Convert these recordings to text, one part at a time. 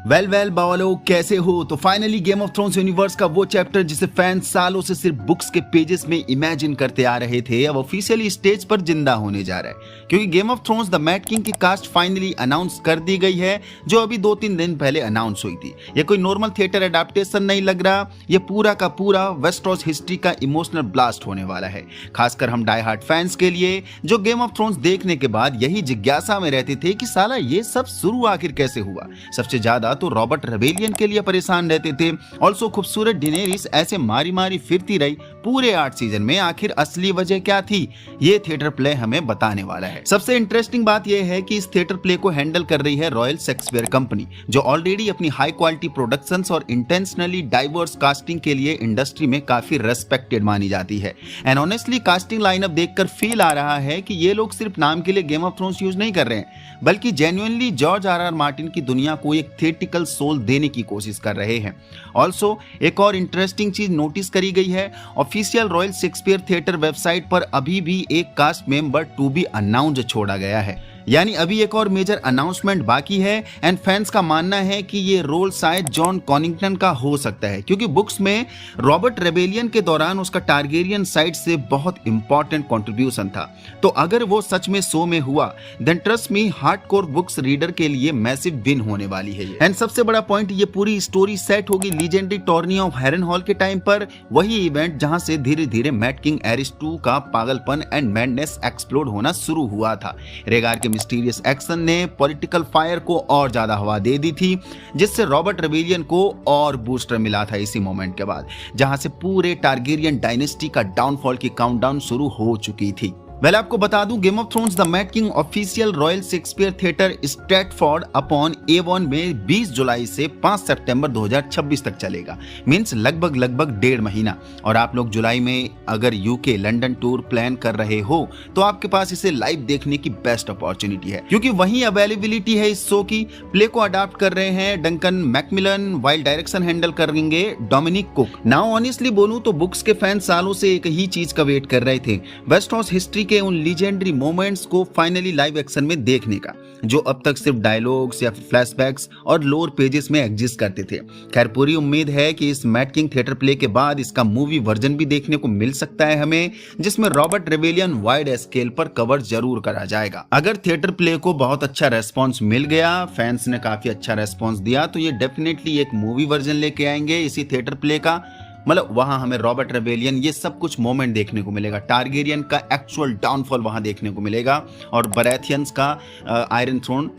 Well बावलो, कैसे हो? तो finally game of thrones universe का वो चैप्टर जिसे फैंस सालों से सिर्फ बुक्स के पेजेस में इमेजिन करते आ रहे थे, अब ऑफिशियली स्टेज पर जिंदा होने जा रहा है। क्योंकि game of thrones the Mad king की कास्ट फाइनली अनाउंस कर दी गई है, जो अभी 2-3 दिन पहले अनाउंस हुई थी। ये कोई नॉर्मल थिएटर एडेप्टेशन नहीं लग रहा, ये पूरा का पूरा वेस्टरोस हिस्ट्री का इमोशनल ब्लास्ट होने वाला है। खासकर हम डाई हार्ड फैंस के लिए, जो गेम ऑफ थ्रोन्स देखने के बाद यही जिज्ञासा में रहते थे कि साला ये सब शुरू आखिर कैसे हुआ। सबसे ज्यादा तो रॉबर्ट रेबेलियन के लिए परेशान रहते थे। ऑल्सो खूबसूरत डेनेरिस ऐसे मारी मारी फिरती रही पूरे 8 सीजन में, आखिर असली वजह क्या थी, ये थिएटर प्ले हमें बताने वाला है। सबसे इंटरेस्टिंग बात यह है कि इस थिएटर प्ले को हैंडल कर रही है रॉयल शेक्सपियर कंपनी, जो ऑलरेडी अपनी हाई क्वालिटी प्रोडक्शंस और इंटेंशनली डाइवर्स कास्टिंग के लिए इंडस्ट्री में काफी रेस्पेक्टेड मानी जाती है। एंड ऑनेस्टली कास्टिंग लाइनअप देखकर फील आ रहा है कि ये लोग सिर्फ नाम के लिए गेम ऑफ थ्रोन्स यूज नहीं कर रहे हैं, बल्कि जेन्युइनली जॉर्ज आर मार्टिन की दुनिया को एक थिएटिकल सोल देने की कोशिश कर रहे हैं। ऑल्सो एक और इंटरेस्टिंग चीज नोटिस करी गई है, official royal Shakespeare theatre website पर अभी भी एक cast member to be announced छोड़ा गया है, यानी अभी एक और मेजर अनाउंसमेंट बाकी है। एंड फैंस का मानना है कि ये रोल शायद जॉन कॉनिंगटन का हो सकता है, क्योंकि बुक्स में रॉबर्ट रेबेलियन के दौरान उसका टारगेरियन साइड से बहुत इंपॉर्टेंट कंट्रीब्यूशन था। तो अगर वो सच में शो में हुआ, then trust me hardcore books reader के लिए मैसिव विन होने वाली है। एंड सबसे बड़ा पॉइंट, ये पूरी स्टोरी सेट होगी लीजेंडरी टॉर्नी ऑफ हैरनहॉल के टाइम पर, वही इवेंट जहां से धीरे धीरे मैड किंग एरिस 2 का पागलपन एंड मैडनेस एक्सप्लोड होना शुरू हुआ था। रेगार के मिस्टीरियस एक्शन ने पॉलिटिकल फायर को और ज्यादा हवा दे दी थी, जिससे रॉबर्ट रेबेलियन को और बूस्टर मिला था इसी मोमेंट के बाद, जहां से पूरे टारगेरियन डायनेस्टी का डाउनफॉल की काउंटडाउन शुरू हो चुकी थी। वेल आपको बता दूं, game of thrones the Mad king official royal Shakespeare theatre Stratford upon Avon में 20 जुलाई से 5 सितंबर 2026 तक चलेगा। मींस लगभग 1.5 महीना। और आप लोग जुलाई में अगर यूके लंदन टूर प्लान कर रहे हो, तो आपके पास इसे लाइव देखने की बेस्ट अपॉर्चुनिटी है, क्योंकि वही अवेलेबिलिटी है इस शो की। प्ले को अडॉप्ट कर रहे हैं Duncan Macmillan, wild direction handle करेंगे डोमिनिक कुक। नाउ ऑनेस्टली बोलूं तो बुक्स के फैंस सालों से एक ही चीज का वेट कर रहे थे, वेस्टरोस हिस्ट्री के उन लीजेंडरी मोमेंट्स को फाइनली लाइव एक्शन में देखने का, जो अब तक सिर्फ डायलॉग्स या फ्लैशबैक्स और लोअर पेजेस में एग्जिस्ट करते थे। खैर पूरी उम्मीद है कि इस मैड किंग थिएटर प्ले के बाद इसका मूवी वर्जन भी देखने को मिल सकता है हमें, जिसमें रॉबर्ट रेबेलियन वाइड स्केल पर कवर जरूर करा जाएगा। अगर थिएटर प्ले को बहुत अच्छा रेस्पॉन्स मिल गया, फैंस ने काफी अच्छा रेस्पॉन्स दिया, तो ये डेफिनेटली एक मूवी वर्जन लेके आएंगे इसी थिएटर प्ले का। मतलब वहां हमें रॉबर्ट रेबेलियन ये सब कुछ मोमेंट देखने को मिलेगा, टारगेरियन का एक्चुअल डाउनफॉल वहां देखने को मिलेगा, और बराथियंस का आयरन थ्रोन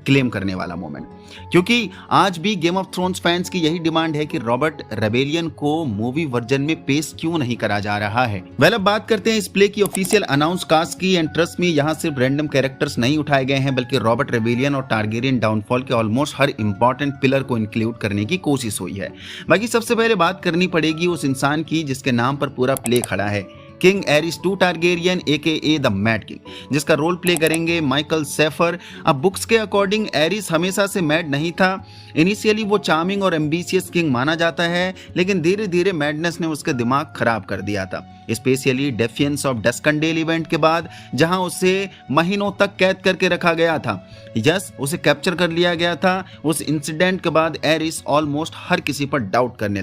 क्लेम करने वाला मोमेंट। क्योंकि आज भी गेम ऑफ थ्रोन्स फैंस की यही डिमांड है कि रॉबर्ट रेबेलियन को मूवी वर्जन में पेश क्यों नहीं करा जा रहा है। वेल अब बात करते हैं इस प्ले की ऑफिशियल अनाउंस कास्ट की। एंड ट्रस्ट में यहाँ सिर्फ रैंडम कैरेक्टर्स नहीं उठाए गए हैं, बल्कि रॉबर्ट रेबेलियन और टारगेरियन डाउनफॉल के ऑलमोस्ट हर इंपॉर्टेंट पिलर को इंक्लूड करने की कोशिश हुई है। बाकी सबसे पहले बात करनी पड़ेगी उस इंसान की जिसके नाम पर पूरा प्ले खड़ा है, King Aerys 2 Targaryen AKA the Mad King, जिसका रोल प्ले करेंगे माइकल सेफर। अब बुक्स के अकॉर्डिंग एरिस हमेशा से मैड नहीं था। इनिशियली वो चार्मिंग और एम्बिशियस किंग माना जाता है, लेकिन धीरे धीरे मैडनेस ने उसका दिमाग खराब कर दिया था, स्पेशली डेफियंस ऑफ डस्कंडेल इवेंट के बाद, जहां उसे महीनों तक कैद करके रखा गया था। यस, उसे कैप्चर कर लिया गया था। उस इंसिडेंट के बाद एरिस ऑलमोस्ट हर किसी पर डाउट करने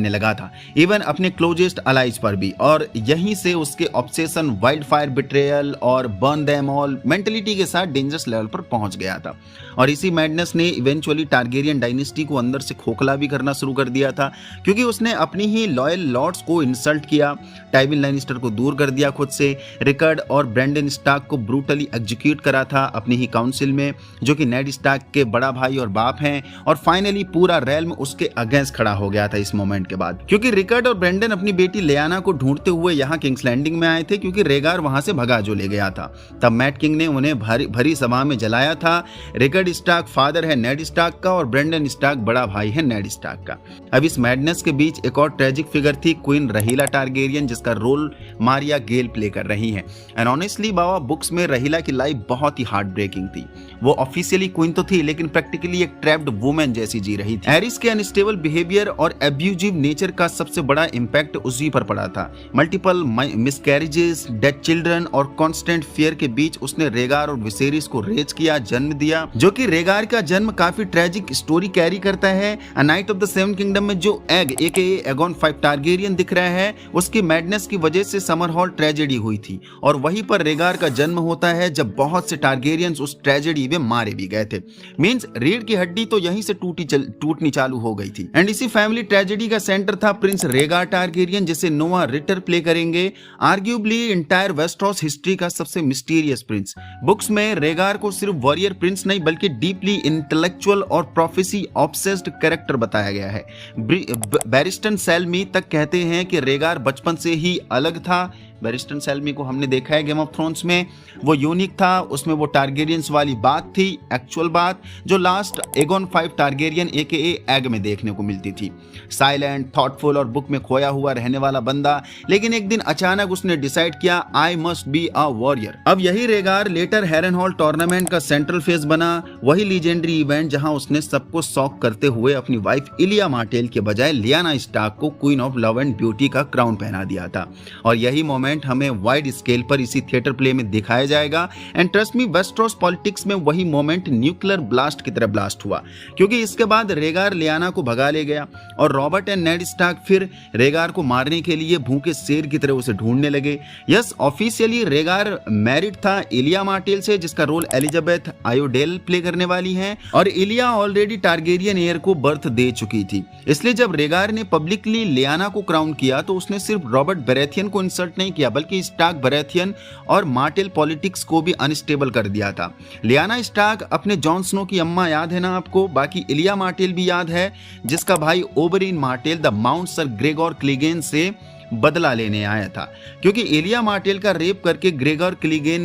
लगा था, इवन अपने क्लोजेस्ट अलाइज पर भी। और यहीं से उसके ऑब्सेशन वाइल्ड फायर बिट्रेयल और बर्न देम ऑल मेंटलिटी के साथ डेंजरस लेवल पर पहुंच गया था। और इसी मैडनेस ने इवेंचुअली टारगेरियन डायनेस्टी को अंदर से खोखला भी करना शुरू कर दिया था, क्योंकि उसने अपनी ही लॉयल लॉर्ड्स को इंसल्ट किया, टाइविन लैनिस्टर को दूर कर दिया खुद से, रिकर्ड और ब्रेंडन स्टार्क को ब्रूटली एग्जीक्यूट करा था अपनी ही काउंसिल में, जो कि नेड स्टार्क के बड़ा भाई और बाप हैं। और फाइनली पूरा रेल्म उसके अगेंस्ट खड़ा हो गया था इस मोमेंट के बाद, क्योंकि रिकर्ड और ब्रेंडन अपनी बेटी लियाना को ढूंढते हुए यहाँ किंग्स लैंडिंग में आए थे, क्योंकि रेगार वहां से भगा जो ले गया था। तब मैड किंग ने उन्हें भरी सभा में जलाया था। रिकर्ड स्टार्क फादर है नेड स्टार्क का, और ब्रेंडन स्टार्क बड़ा भाई है नेड स्टार्क का। अब इस मैडनेस के बीच एक और ट्रेजिक फिगर थी क्वीन रहीला टारगेरियन, जिसका रोल मारिया गेल प्ले कर रही हैं। एंड ऑनेस्टली बाबा, बुक्स में रहीला की लाइफ बहुत ही हार्ट ब्रेकिंग थी। वो ऑफिशियली क्वीन तो थी लेकिन प्रैक्टिकली एक ट्रैप्ड वुमेन जैसी जी रही थी। एरिस के अनस्टेबल बिहेवियर और एब्यूजिव नेचर का सबसे बड़ा इंपैक्ट उसी पर पड़ा था। मल्टीपल मिसकैरेजेस, डेड चिल्ड्रन और कांस्टेंट फियर के बीच उसने रेगार और विसेरिस को रेज किया, जन्म दिया, जो कि रेगार का जन्म काफी ट्रेजिक स्टोरी कैरी करता है। A night of the seven kingdom में जो एग एकेए एगोन 5 टारगेरियन दिख रहा है, उसकी मैडनेस की वजह से समरहॉल ट्रेजेडी हुई थी और वहीं पर रेगार का जन्म होता है जब बहुत से टारगेरियंस उस ट्रेजेडी में मारे भी गए थे। मींस रीढ़ की हड्डी तो यहीं से टूटनी चालू हो गई थी। एंड इसी फैमिली ट्रेजेडी का सेंटर था प्रिंस रेगार टारगेरियन, जिसे नोआ रिटर प्ले करेंगे। आर्ग्यूबली इंटायर वेस्टरॉस हिस्ट्री का सबसे मिस्टीरियस प्रिंस। बुक्स में रेगार को सिर्फ वॉरियर प्रिंस नहीं बल्कि डीपली इंटेलेक्चुअल और प्रोफेसी ऑब्सेस्ड कैरेक्टर बताया गया है। बैरिस्टन सेल्मी तक कहते हैं कि रेगार बचपन से ही अलग था। बैरिस्टन सेल्मी को हमने देखा है गेम ऑफ थ्रोन्स में, वो यूनिक था, उसमें वो टारगेरियंस वाली बात थी, एक्चुअल बात, जो लास्ट एगोन 5 टारगेरियन एकेए एग में देखने को मिलती थी। साइलेंट, थॉटफुल और बुक में खोया हुआ रहने वाला बंदा, लेकिन एक दिन अचानक उसने डिसाइड किया I must be a warrior. अब यही रेगार लेटर हैरनहॉल टूर्नामेंट का सेंट्रल फेस बना, वही लीजेंडरी इवेंट जहां उसने सबको शॉक करते हुए अपनी वाइफ इलिया मार्टेल के बजाय लियाना स्टार्क को queen of love and beauty का क्राउन पहना दिया था। और यही मोमेंट हमें वाइड स्केल पर इसी थिएटर प्ले में दिखाया जाएगा। एंड ट्रस्ट मी, वेस्टरॉस पॉलिटिक्स में वही मोमेंट न्यूक्लियर ब्लास्ट की तरह ब्लास्ट हुआ, क्योंकि इसके बाद रेगार लियाना को भगा ले गया और रॉबर्ट एंड नेड स्टार्क फिर रेगार को मारने के लिए भूखे शेर की तरह उसे ढूंढने लगे। यस, ऑफिशियली रेगार मैरिड था इलिया मार्टेल से, जिसका रोल एलिजाबेथ आयोडेल प्ले करने वाली हैं, और इलिया ऑलरेडी टारगेरियन हेयर को बर्थ दे चुकी थी। इसलिए जब रेगार ने पब्लिकली लियाना को क्राउन किया तो उसने सिर्फ रॉबर्ट बेरेथियन को इंसल्ट नहीं किया बल्कि स्टार्क, बेरेथियन और मार्टेल पॉलिटिक्स को भी अनस्टेबल कर दिया था। लियाना स्टार्क अपने जॉन स्नो की अम्मा याद है ना आपको, बाकी इलिया मार्टेल भी याद है, जिसका भाई Oberyn Martell the Mount Ser Gregor Clegane से बदला लेने आया था, क्योंकि इलिया मार्टेल का रेप करके ग्रेगोर क्लीगेन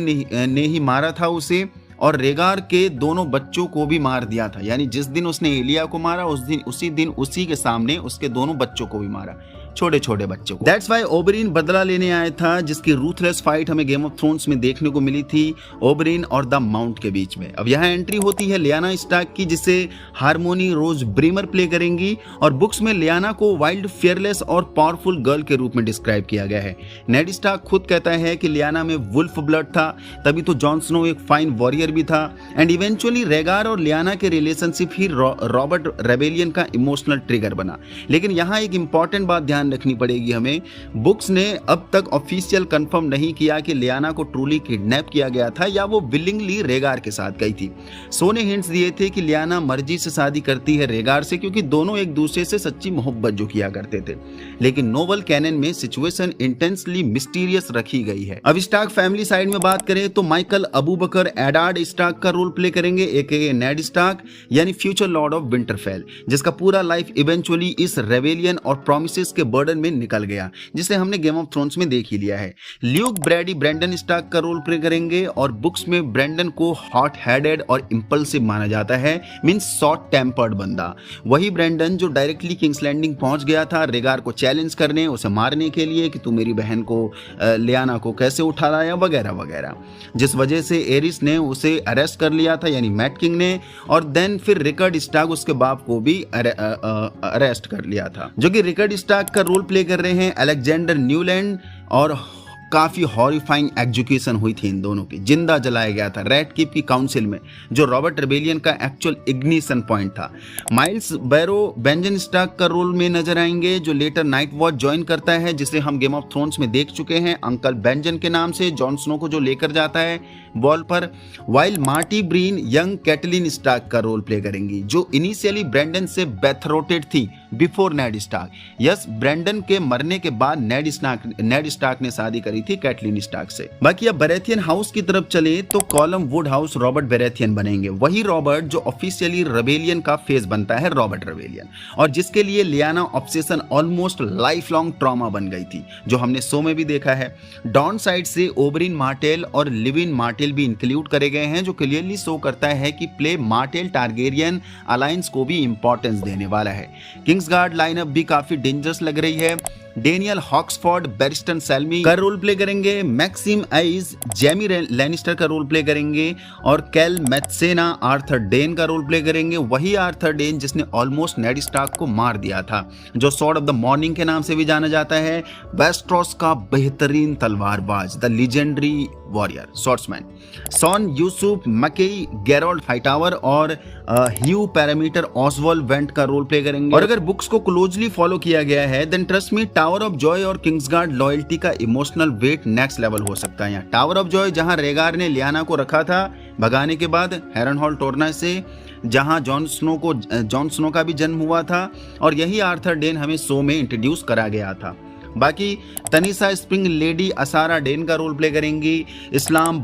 ने ही मारा था उसे, और रेगार के दोनों बच्चों को भी मार दिया था। यानी जिस दिन उसने इलिया को मारा उसी दिन उसी के सामने उसके दोनों बच्चों को भी मारा, छोटे छोटे बच्चों को। दैट्स वाई ओबरिन बदला लेने आया था, जिसकी रूथलेस फाइट हमें गेम ऑफ थ्रोन्स में देखने को मिली थी ओबरिन और द माउंट के बीच में। अब यहाँ एंट्री होती है लियाना स्टार्क की, जिसे हार्मोनी रोज ब्रीमर प्ले करेंगी, और बुक्स में लियाना को वाइल्ड, फियरलेस और पावरफुल गर्ल के रूप में डिस्क्राइब किया गया है। नेड स्टार्क खुद कहता है कि लियाना में वुल्फ ब्लड था, तभी तो जॉन स्नो एक फाइन वॉरियर भी था। एंड इवेंचुअली रेगार और लियाना के रिलेशनशिप ही रॉबर्ट रेबेलियन का इमोशनल ट्रिगर बना। लेकिन यहाँ एक इंपॉर्टेंट बात ध्यान रखनी पड़ेगी हमें, बुक्स ने अब तक ऑफिशियल कंफर्म नहीं किया कि लियाना को ट्रूली किडनैप किया गया था या वो विलिंगली रेगार के साथ गई थी। सो ने हिंट्स दिए थे कि लियाना मर्जी से शादी करती है रेगार से, क्योंकि दोनों एक दूसरे से सच्ची मोहब्बत जो किया करते थे। लेकिन नोवेल कैनन में सिचुएशन इंटेंसली मिस्टीरियस रखी गई है। अब स्टार्क फैमिली साइड में बात करें तो माइकल अबूबकर एडार्ड स्टार्क का रोल प्ले करेंगे, एकेए नेड स्टार्क, यानी फ्यूचर लॉर्ड ऑफ विंटरफेल, जिसका पूरा लाइफ इवेंचुअली इस रेबेलियन और प्रोमिसेस के बर्डन में निकल गया, जिसे हमने गेम ऑफ थ्रोन्स में देख ही लिया है। ल्यूक ब्रैडी ब्रेंडन स्टार्क का रोल प्ले करेंगे, और बुक्स में ब्रेंडन को हॉट हेडेड और इंपल्सिव माना जाता है, मींस शॉर्ट टेम्पर्ड बंदा। वही ब्रेंडन जो डायरेक्टली किंग्स लैंडिंग पहुंच गया था रेगार को चैलेंज करने, उसे मारने के लिए कि तू मेरी बहन को लियाना को कैसे उठा लाया वगैरह वगैरह, जिस वजह से एरिस ने उसे अरेस्ट कर लिया था, यानी मैट किंग ने, और देन फिर रिकर्ड स्टार्क उसके बाप को भी अरेस्ट कर लिया था, जो कि रिकर्ड स्टार्क का रोल प्ले कर रहे हैं अलेक्जेंडर न्यूलैंड। और काफी हॉरिफाइंग एग्जीक्यूशन हुई थी इन दोनों की, जिंदा जलाया गया था रेड कीप की काउंसिल में, जो रॉबर्ट रेबेलियन का एक्चुअल इग्निशन पॉइंट था। माइल्स बैरो बेंजन स्टार्क का रोल में नजर आएंगे, जो लेटर नाइट वॉच ज्वाइन करता है, जिसे हम गेम ऑफ थ्रोन्स में देख चुके हैं अंकल बेंजन के नाम से, जॉन स्नो को जो लेकर जाता है बॉल पर। While Marty Breen young Catelyn Stark का रोल प्ले करेंगी, जो इनिशियली ब्रेंडन से बेथरोटेड थी before Ned Stark. Yes, Brandon के मरने के बाद नेड स्टार्क ने शादी करी थी कैटलिन स्टार्क से। बाकी अब बेरेथियन हाउस की तरफ चले तो कॉलम वुड हाउस रॉबर्ट बेरेथियन बनेंगे, वही रॉबर्ट जो ऑफिशियली रेबेलियन का फेस बनता है, रॉबर्ट रेबेलियन, और जिसके लिए Lyanna obsession almost life long trauma बन गई थी, जो हमने शो में भी देखा है। डॉन साइड से ओबरिन मार्टेल और लिविन मार्टेल भी इंक्लूड करे गए हैं, जो क्लियरली शो करता है कि प्ले मार्टेल टारगेरियन अलायंस को भी इंपॉर्टेंस देने वाला है। किंग्सगार्ड लाइनअप भी काफी डेंजरस लग रही है। डेनियल हॉक्सफोर्ड बैरिस्टन सैल्मी का रोल प्ले करेंगे, मैक्सिम आइज जेमी लैनिस्टर का रोल प्ले करेंगे और कैल मैथसेना आर्थर डेन का रोल प्ले करेंगे। वही आर्थर डेन जिसने ऑलमोस्ट नेड स्टार्क को मार दिया था, जो सॉर्ड ऑफ द मॉर्निंग के नाम से भी जाना जाता है, वेस्ट्रोस का बेहतरीन तलवारबाज, the legendary warrior swordsman. Sean Yusuf Mackay Gerold Hightower और ह्यू पैरामीटर ऑसवॉल्ड वेंट का रोल प्ले करेंगे। और अगर बुक्स को क्लोजली फॉलो किया गया है then trust me, Tower of Joy और किंग्सगार्ड लॉयल्टी का इमोशनल वेट नेक्स्ट लेवल हो सकता है। यहाँ टावर ऑफ जॉय जहां रेगार ने लियाना को रखा था भगाने के बाद हैरनहॉल टोरना से, जहां जॉन स्नो का भी जन्म हुआ था, और यही आर्थर डेन हमें शो में इंट्रोड्यूस करा गया था। बाकी तनीसा स्प्रिंग लेडी असारा डेन का रोल प्ले करेंगी, इस्लाम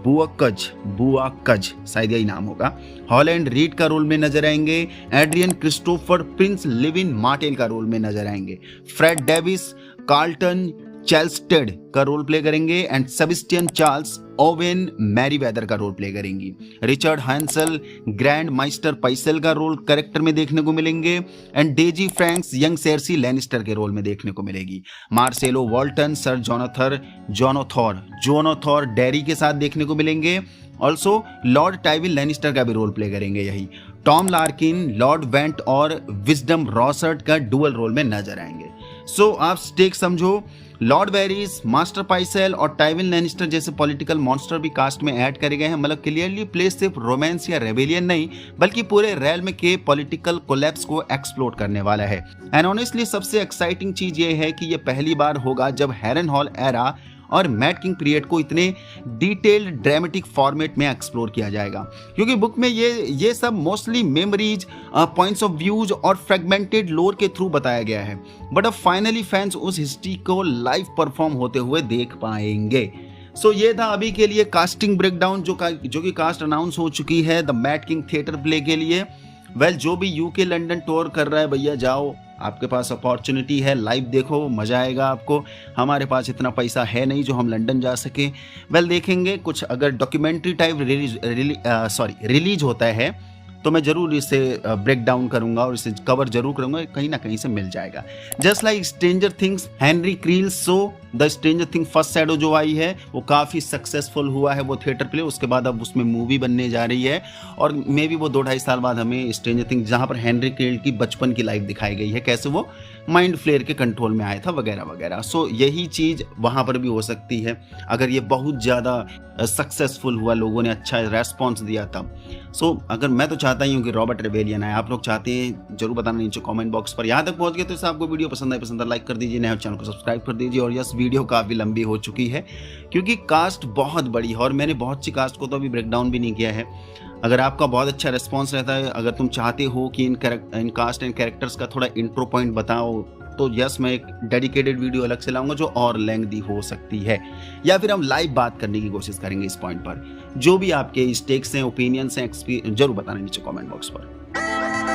बुआकज शायद यही नाम होगा, हॉलैंड रीड का रोल में नजर आएंगे, Adrian Christopher Prince Lewyn Martell का रोल में नजर आएंगे, फ्रेड डेविस कार्ल्टन चेल्स्टेड का रोल प्ले करेंगे and Sebastian Charles Owen Merryweather का रोल प्ले करेंगी। Richard Hansel Grand Maester Pycelle का रोल कैरेक्टर में देखने को मिलेंगे and Daisy Franks young Cersei Lannister के रोल में देखने को मिलेगी। Marcelo Walton Ser Jonothor Darry के साथ देखने को मिलेंगे। ऑल्सो लॉर्ड टाइविन लैनिस्टर का भी रोल प्ले करेंगे यही। टॉम लार्किन, लॉर्ड वेंट और विजडम रॉसर्ट का डुअल रोल में नजर आएंगे। सो आप स्टेक समझो, लॉर्ड वेरिस, मास्टर पाइसेल और टाइविन लैनिस्टर जैसे पॉलिटिकल मॉन्स्टर भी कास्ट में ऐड करे गए हैं। मतलब क्लियरली प्ले सिर्फ रोमांस या रेबेलियन नहीं बल्कि पूरे रेल्म के पॉलिटिकल कोलैप्स को एक्सप्लोर करने वाला है। एंड ऑनेस्टली सबसे एक्साइटिंग चीज ये है कि ये पहली बार होगा जब हैरनहॉल एरा और मैड किंग पीरियड को इतने डिटेल्ड ड्रामेटिक फॉर्मेट में एक्सप्लोर किया जाएगा, क्योंकि बुक में ये सब mostly memories, points of views और फ्रेगमेंटेड लोर के थ्रू बताया गया है। बट अब फाइनली फैंस उस हिस्ट्री को लाइव परफॉर्म होते हुए देख पाएंगे। सो ये था अभी के लिए कास्टिंग ब्रेकडाउन जो कि कास्ट अनाउंस हो चुकी है the Mad king theatre play के लिए। जो भी यूके लंदन टूर कर रहा है भैया जाओ, आपके पास अपॉर्चुनिटी है, लाइव देखो, मज़ा आएगा आपको। हमारे पास इतना पैसा है नहीं जो हम लंदन जा सके। देखेंगे कुछ अगर डॉक्यूमेंट्री टाइप रिलीज होता है तो मैं ज़रूर इसे ब्रेक डाउन करूंगा और इसे कवर जरूर करूंगा, कहीं ना कहीं से मिल जाएगा। Just like stranger things, Henry krill show the stranger thing first shadow जो आई है वो काफ़ी सक्सेसफुल हुआ है वो थिएटर प्ले। उसके बाद अब उसमें मूवी बनने जा रही है और मे बी वो 2-2.5 साल बाद हमें स्ट्रेंजर थिंग जहाँ पर हेनरी क्रील की बचपन की लाइफ दिखाई गई है, कैसे वो माइंड फ्लेयर के कंट्रोल में आया था वगैरह वगैरह। सो यही चीज़ वहाँ पर भी हो सकती है अगर ये बहुत ज़्यादा सक्सेसफुल हुआ, लोगों ने अच्छा रेस्पॉन्स दिया तब। सो अगर मैं तो चाहता ही हूँ कि रॉबर्ट रेवेलियन आए, आप लोग चाहते हैं जरूर बताना नीचे कमेंट बॉक्स पर। यहाँ तक पहुँच गए तो इसे आपको वीडियो पसंद है लाइक कर दीजिए, नए चैनल को सब्सक्राइब कर दीजिए। और यस वीडियो काफ़ी लंबी हो चुकी है क्योंकि कास्ट बहुत बड़ी है और मैंने बहुत सी कास्ट को तो अभी ब्रेक डाउन भी नहीं किया है। अगर आपका बहुत अच्छा रिस्पॉन्स रहता है, अगर तुम चाहते हो कि इन कास्ट एंड कैरेक्टर्स का थोड़ा इंट्रो पॉइंट बताओ तो यस मैं एक डेडिकेटेड वीडियो अलग से लाऊंगा जो और लेंथी हो सकती है, या फिर हम लाइव बात करने की कोशिश करेंगे इस पॉइंट पर। जो भी आपके स्टेक्स हैं, ओपिनियंस हैं, जरूर बताना नीचे कमेंट बॉक्स पर।